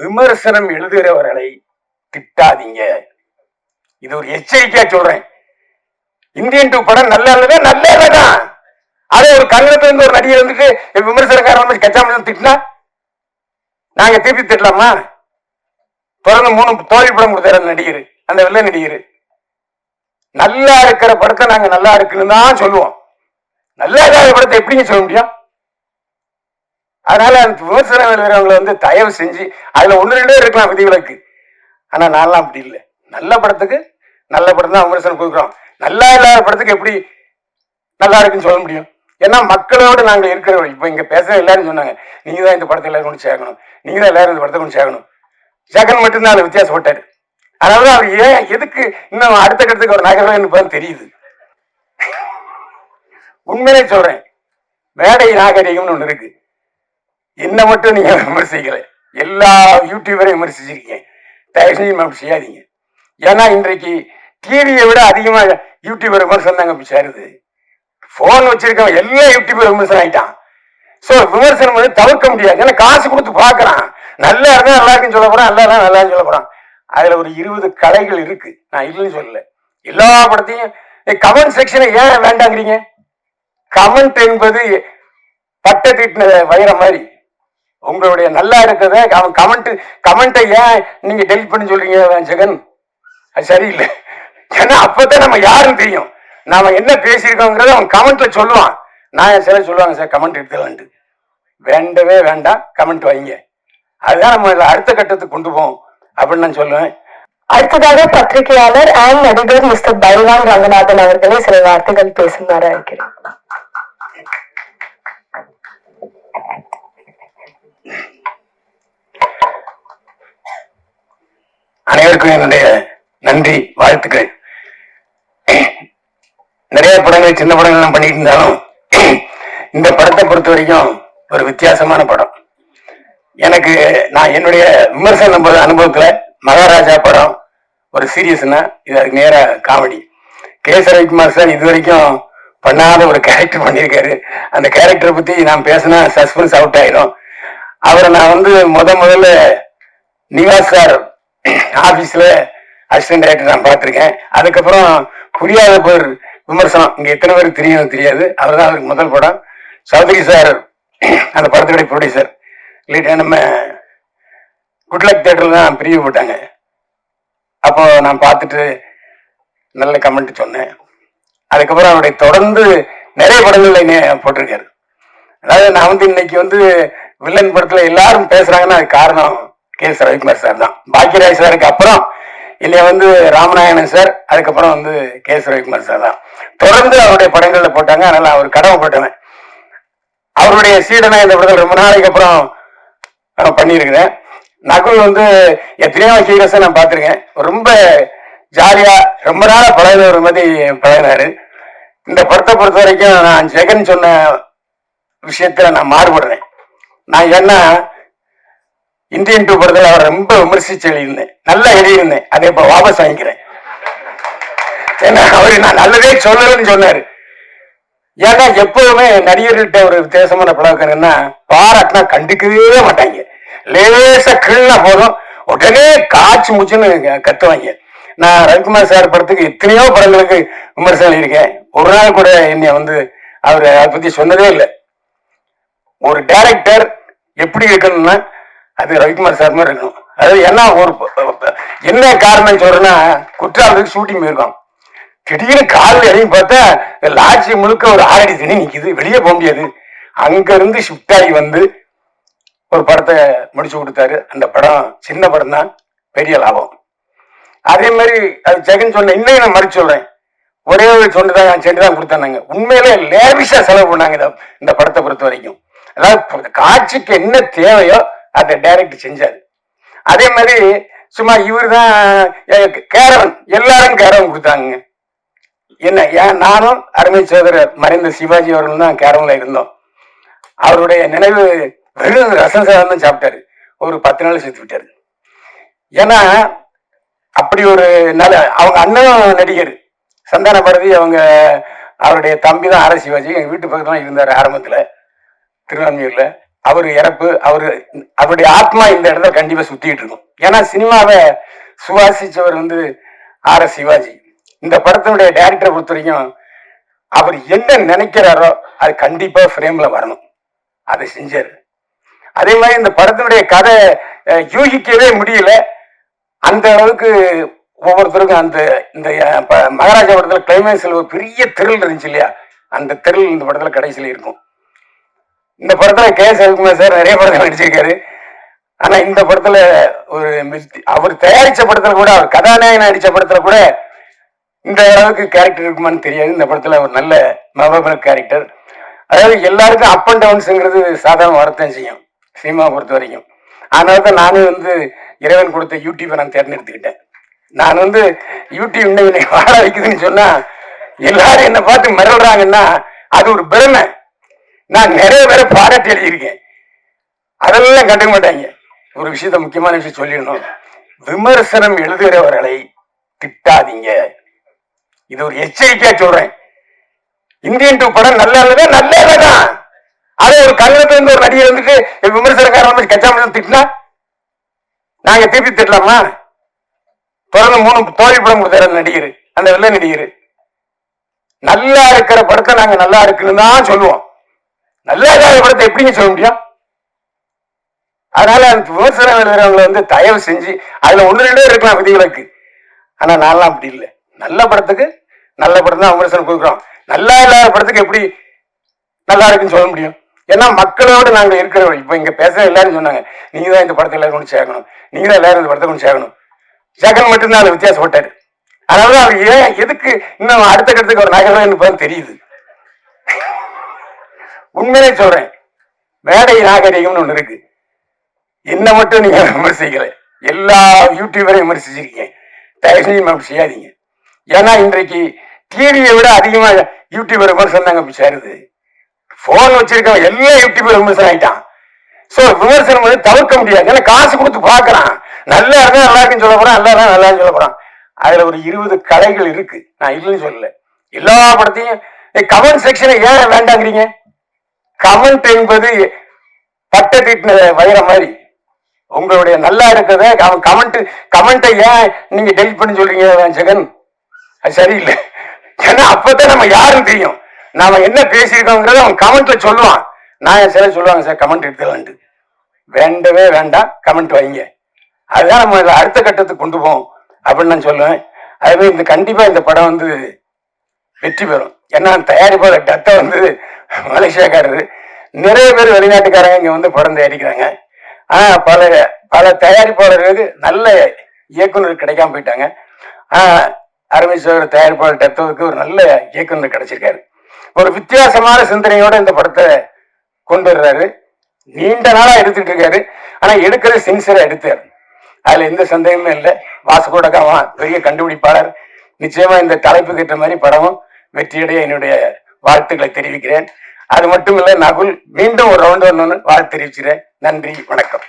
விமர்சனம் எழுதுகிறவர்களை திட்டாதீங்க. இது ஒரு எச்சரிக்கையா சொல்றேன். இந்தியன் 2 படம் நல்லதான். அதே ஒரு கன்னடத்துல இருந்து ஒரு நடிகர் வந்துட்டு விமர்சனக்காரன் கச்சாம திட்டினா நாங்க திருப்பி திட்டலாமா? தொடர்ந்து 3 தோல்வி படம் கொடுத்தாரு நடிகர், அந்த வெள்ளை நடிகர். நல்லா இருக்கிற படத்தை நாங்க நல்லா இருக்குன்னு தான் சொல்லுவோம். நல்லா இல்லாத படத்தை எப்படிங்க சொல்ல முடியும்? அதனால விமர்சனம் எழுதுறவங்களை வந்து தயவு செஞ்சு அதுல 1-2 இருக்கலாம் விதிவிலக்கு. ஆனா நான்லாம் அப்படி இல்லை. நல்ல படத்துக்கு நல்ல படம் தான் விமர்சனம் கொடுக்குறோம். நல்லா இல்லாத படத்துக்கு எப்படி நல்லா இருக்குன்னு சொல்ல முடியும்? ஏன்னா மக்களோடு நாங்கள் இருக்கிறோம். இப்ப இங்க பேச எல்லாரும் சொன்னாங்க, நீங்க தான் இந்த படத்தை எல்லாரும் கொண்டு சேர்க்கணும், நீங்க தான் எல்லாரும் இந்த படத்தை கொண்டு சேர்க்கணும். ஜெகன் மட்டும்தான் அதுல வித்தியாசப்பட்டாரு. அதனாலதான் அவர் ஏன் எதுக்கு இன்னும் அடுத்த கட்டத்துக்கு ஒரு நகரம் தெரியுது. உண்மையிலே சொல்றேன், மேடை நாகரிகம்னு ஒண்ணு இருக்கு. என்ன மட்டும் நீங்க விமர்சிக்கல, எல்லா யூடியூபரையும் விமர்சிச்சிருக்கீங்க. தயவு செஞ்சு அப்படி செய்யாதீங்க. ஏன்னா இன்றைக்கு டிவியை விட அதிகமா யூடியூபர் விமர்சனம் தாங்க போய் சேருது. போன் வச்சிருக்கவன் எல்லா யூடியூபர் விமர்சனம் ஆயிட்டான். சோ விமர்சனம் வந்து தவிர்க்க முடியாது. ஏன்னா காசு கொடுத்து பாக்குறான். நல்லா இருந்தா நல்லா இருக்குன்னு சொல்ல போறான், நல்லா இருந்தா நல்லா சொல்ல போறான். அதுல ஒரு 20 கலைகள் இருக்கு, நான் இல்லைன்னு சொல்லல. எல்லா படத்தையும் கமெண்ட் செக்ஷனை ஏன் வேண்டாங்கிறீங்க? கமெண்ட் என்பது பட்ட தீட்டின வைர மாதிரி. உங்களுடைய நல்லா இருக்கிறத அவன் கமெண்ட்டை ஏன் நீங்க டெலிட் பண்ணி சொல்றீங்க ஜெகன்? அது சரியில்லை. ஏன்னா அப்பதான் நம்ம யாருன்னு தெரியும், நாம என்ன பேசியிருக்கோங்கிறத அவன் கமெண்ட்ல சொல்லுவான். நான் சில சொல்லுவாங்க சார் கமெண்ட் எடுத்துலான்ட்டு. வேண்டவே வேண்டாம், கமெண்ட் வைங்க. அதுதான் நம்ம அடுத்த கட்டத்துக்கு கொண்டு போவோம் அப்படின்னு நான் சொல்லுவேன். அடுத்ததாக பத்திரிகையாளர் அண்ட் நடிகர் மிஸ்டர் பைல்வான் ரங்கநாதன் அவர்களே சில வார்த்தைகள் பேசுமாறு இருக்கிறேன். அனைவருக்கும் என்னுடைய நன்றி, வாழ்த்துக்கள். நிறைய படங்கள் சின்ன படங்கள் பண்ணிட்டு இருந்தாலும் இந்த படத்தை பொறுத்த வரைக்கும் ஒரு வித்தியாசமான படம். எனக்கு நான் என்னுடைய விமர்சன அனுபவத்துல மகாராஜா படம் ஒரு சீரியஸ்னா இது அதுக்கு நேர comedy. K. S. Ravikumar sir இது வரைக்கும் பண்ணாத ஒரு கேரக்டர் பண்ணியிருக்காரு. அந்த கேரக்டரை பத்தி நான் பேசினா சஸ்பென்ஸ் அவுட் ஆயிடும். அவரை நான் வந்து முதல்ல நிவாஸ் சார் ஆபீஸ்ல அசிஸ்டன்ட் டைரக்டர் நான் பார்த்திருக்கேன். அதுக்கப்புறம் புரியாத பேர் விமர்சனம், இங்க எத்தனை பேருக்கு தெரியாது. அவர் தான் அவருக்கு முதல் படம். சௌத்ரி சார் அந்த படத்துடைய ப்ரொடியூசர். நம்ம குட்லக் தியேட்டர்ல தான் பிரிவு போட்டாங்க. அப்போ நான் பார்த்துட்டு நல்ல கமெண்ட் சொன்னேன். அதுக்கப்புறம் அவருடைய தொடர்ந்து நிறைய படங்கள்ல போட்டிருக்காரு. அதாவது நான் வந்து இன்னைக்கு வந்து வில்லன் படத்துல எல்லாரும் பேசுறாங்கன்னா அது காரணம் கே. எஸ். ரவிக்குமார் சார் தான். பாக்கியராஜ் சாருக்கு அப்புறம் இல்லையா வந்து ராமநாயணன் சார், அதுக்கப்புறம் வந்து கே. எஸ். ரவிக்குமார் சார் தான் தொடர்ந்து அவருடைய படங்கள்ல போட்டாங்க. அதனால அவர் கடமைப்பட்டவன். அவருடைய சீடனா இந்த படத்தில் ரொம்ப நாளைக்கு அப்புறம் பண்ணியிருக்கிறேன். நகுல் வந்து எத்தனையோ ஹீரோஸை நான் பார்த்துருக்கேன். ரொம்ப ஜாலியா ரொம்ப நாளா பழகின ஒரு மாதிரி பழகினாரு. இந்த படத்தை பொறுத்த வரைக்கும் நான் ஜெகன் சொன்ன விஷயத்துல நான் மாறுபடுறேன். நான் ஏன்னா இந்தியன் 2 படத்துல அவர் ரொம்ப விமர்சிச்சு எழுதியிருந்தேன், நல்லா எழுதியிருந்தேன். அதை இப்ப வாபஸ் வாங்கிக்கிறேன். ஏன்னா அவரு நான் நல்லதே சொல்லலன்னு சொன்னாரு. ஏன்னா எப்பவுமே நடிகர்கள்ட்ட ஒரு வித்தியாசமான பழக்கம் என்ன, பாராட்டினா கண்டுக்கவே மாட்டாங்க. லேசா கிள்ளா போதும் உடனே காய்ச்சி மூச்சுன்னு கத்துவாங்க. நான் ரவிக்குமார் சார் படத்துக்கு எத்தனையோ படங்களுக்கு விமர்சனம் இருக்கேன். ஒரு நாள் கூட என்னை வந்து அவர் அதை பத்தி சொன்னதே இல்லை. ஒரு டைரக்டர் எப்படி இருக்கணும்னா அது ரவிக்குமார் சார் மாதிரி இருக்கணும். அதாவது என்ன ஒரு என்ன காரணம் சொல்றேன்னா, குற்றாலத்துக்கு ஷூட்டிங் போயிருக்கோம். திடீர்னு காலில் இறங்கி பார்த்தா லாட்சி முழுக்க ஒரு 6 அடி தண்ணி நிக்குது, வெளியே போக முடியாது. அங்க இருந்து ஷிஃப்ட் ஆகி வந்து ஒரு படத்தை முடிச்சு கொடுத்தாரு. அந்த படம் சின்ன படம் தான், பெரிய லாபம். அதே மாதிரி அது ஜெகன் சொன்ன இன்னும் நான் மறுச்சு சொல்றேன். ஒரே ஒரு சொன்னதான் சென்று தான் கொடுத்தாங்க. உண்மையிலே லேவிஷா செலவு பண்ணாங்க இந்த படத்தை பொறுத்த வரைக்கும். அதாவது காட்சிக்கு என்ன தேவையோ அதை டைரக்ட் செஞ்சாரு. அதே மாதிரி சும்மா இவர் தான் கேரவன், எல்லாரும் கேரவன் கொடுத்தாங்க. என்ன ஏன் நானும் அருமை சோதரர் மறைந்த சிவாஜி அவர்கள் தான் கேரவன்ல இருந்தோம். அவருடைய நினைவு வெறும் ரசம் சாதம் தான் சாப்பிட்டாரு. ஒரு 10 நாள் சேர்த்து விட்டாரு. ஏன்னா அப்படி ஒரு நல்ல அவங்க அண்ணனும் நடிகர் சந்தான பாரதி, அவங்க அவருடைய தம்பி தான் ஆர். சிவாஜி. எங்க வீட்டு பக்கத்துல இருந்தாரு ஆரம்பத்துல திருவான்மையூர்ல. அவரு இறப்பு, அவருடைய ஆத்மா இந்த இடத்துல கண்டிப்பா சுத்திட்டு இருக்கும். ஏன்னா சினிமாவை சுவாசிச்சவர் வந்து R.S. சிவாஜி. இந்த படத்தினுடைய டைரக்டரை பொறுத்த வரைக்கும் அவர் என்ன நினைக்கிறாரோ அது கண்டிப்பா ஃப்ரேம்ல வரணும், அதை செஞ்சாரு. அதே மாதிரி இந்த படத்தினுடைய கதை யூகிக்கவே முடியல. அந்த அளவுக்கு ஒவ்வொருத்தருக்கும் அந்த இந்த மகாராஜா படத்துல கிளைமேக்ஸ்ல ஒரு பெரிய திரில் இருந்துச்சு இல்லையா, அந்த திரில் இந்த படத்துல கடைசியில இருக்கும். இந்த படத்துல K.S. ரவிக்குமார் சார் நிறைய படத்துல நடிச்சிருக்காரு. ஆனா இந்த படத்துல ஒரு அவர் தயாரிச்ச படத்துல கூட, அவர் கதாநாயகன் நடிச்ச படத்துல கூட இந்த அளவுக்கு கேரக்டர் இருக்குமான்னு தெரியாது. இந்த படத்துல ஒரு நல்ல மெமரபிள் கேரக்டர். அதாவது எல்லாருக்கும் அப் அண்ட் டவுன்ஸுங்கிறது சாதாரண வரத்தான் செய்யும் சினிமா பொறுத்த வரைக்கும். அதனாலதான் நானும் வந்து இறைவன் கொடுத்த யூடியூப்பை நான் தேர்ந்தெடுத்துக்கிட்டேன். நான் வந்து யூடியூப் இன்னைக்கு வாழ வைக்குதுன்னு சொன்னா எல்லாரும் என்ன பார்த்து மிரள்றாங்கன்னா அது ஒரு பெருமை. நான் நிறைய பேரை பாராட்டி எழுதியிருக்கேன், அதெல்லாம் கண்டுக்க மாட்டாங்க. ஒரு விஷயத்த, முக்கியமான விஷயம் சொல்லிடணும், விமர்சனம் எழுதுகிறவர்களை திட்டாதீங்க. இது ஒரு எச்சரிக்கையா சொல்றேன். இந்தியன் 2 படம் நல்ல நல்லதான். அதே ஒரு கல்லூரத்துல இருந்து ஒரு நடிகர் வந்துட்டு விமர்சனக்காரன் கச்சாம திட்டினா நாங்க திருப்பி திட்டலாமா? தொடர்ந்து 3 தோல்வி படம் கொடுத்தாரு நடிகர், அந்த வெள்ள நடிகர். நல்லா இருக்கிற படத்தை நாங்க நல்லா இருக்குன்னு தான் சொல்லுவோம், நல்லா இல்லாத படத்தை எப்படிங்க சொல்ல முடியும்? அதனால அந்த விமர்சனம் எழுதுறவங்களை வந்து தயவு செஞ்சு, அதுல 1-2 இருக்கலாம் விதிகளுக்கு, ஆனா நான்லாம் அப்படி இல்லை. நல்ல படத்துக்கு நல்ல படம் தான் விமர்சனம் கொடுக்குறோம், நல்லா இல்லாத படத்துக்கு எப்படி நல்லா இருக்குன்னு சொல்ல முடியும்? ஏன்னா மக்களோடு நாங்க இருக்கிறோம். இப்ப இங்க பேச எல்லாரும் சொன்னாங்க, நீங்க தான் இந்த படத்தை எல்லாரும் கொண்டு சேர்க்கணும், நீங்க தான் எல்லாரும் இந்த படத்தை கொண்டு சேர்க்கணும். சேகன் மட்டும்தான் அது வித்தியாசப்பட்டாரு. அதனாலதான் அவர் ஏன் எதுக்கு இன்னும் அடுத்த கட்டத்துக்கு ஒரு நகரம் தெரியுது. உண்மையிலே சொல்றேன், மேடை நாகரிகம்னு ஒண்ணு இருக்கு. என்ன மட்டும் நீங்க விமர்சிக்கல, எல்லா யூடியூபரையும் விமர்சிச்சிருக்கீங்க. தயவு செஞ்சு அப்படி செய்யாதீங்க. ஏன்னா இன்றைக்கு டிவியை விட அதிகமா யூடியூபர் விமர்சனம் தாங்க போய் சேருது. போன் வச்சிருக்கவன் எல்லா யூடியூபர் விமர்சனம் ஆயிட்டான். சோ விமர்சனம் வந்து தவிர்க்க முடியாது. ஏன்னா காசு கொடுத்து பாக்குறான், நல்லா இருந்தா நல்லா இருக்குன்னு சொல்ல போறான், நல்லா இருந்தா நல்லா சொல்ல போறான். அதுல ஒரு 20 கலைகள் இருக்கு, நான் இல்லைன்னு சொல்லல. எல்லா படத்தையும் கமெண்ட் செக்ஷனை ஏன் வேண்டாங்கிறீங்க? கமெண்ட் என்பது பட்டை தீட்டின வைர மாதிரி. உங்களுடைய நல்லா இருக்கிறத அவன் கமெண்ட்டை ஏன் நீங்க டெலிட் பண்ணி சொல்றீங்க ஜெகன்? அது சரியில்லை. ஏன்னா அப்பதான் நம்ம யாரும் தெரியும், நாம என்ன பேசியிருக்கோங்கிறத அவன் கமெண்ட்ல சொல்லுவான். நான் சில சொல்லுவாங்க, சார் கமெண்ட் எடுத்துக்கலான்ட்டு. வேண்டவே வேண்டாம், கமெண்ட் வைங்க, அதுதான் நம்ம அடுத்த கட்டத்துக்கு கொண்டு போவோம் அப்படின்னு நான் சொல்லுவேன். அதுவே இந்த கண்டிப்பா இந்த படம் வந்து வெற்றி பெறும். ஏன்னா தயாரிப்பாளர் டத்தை வந்து மலேசியாக்காரரு, நிறைய பேர் வெளிநாட்டுக்காரங்க இங்க வந்து படம் தயாரிக்கிறாங்க. ஆனா பல தயாரிப்பாளர்களுக்கு நல்ல இயக்குனர் கிடைக்காம போயிட்டாங்க. அரவிந்த் தயாரிப்பாளர் டத்துவுக்கு ஒரு நல்ல இயக்குனர் கிடைச்சிருக்காரு. ஒரு வித்தியாசமான சிந்தனையோட இந்த படத்தை கொண்டு வர்றாரு. நீண்ட நாளா எடுத்துட்டு இருக்காரு, ஆனா எடுக்கிற சின்சியரா எடுத்தாரு, அதுல எந்த சந்தேகமே இல்லை. வாசுகோடகாமா பெரிய கண்டுபிடிப்பாளர். நிச்சயமா இந்த தலைப்புக்கு ஏற்ற மாதிரி படமும் வெற்றியடைய என்னுடைய வாழ்த்துக்களை தெரிவிக்கிறேன். அது மட்டும் இல்ல, நகுல் மீண்டும் ஒரு ரவுண்ட் வரணும்னு வாழ்த்து தெரிவிக்கிறேன். நன்றி, வணக்கம்.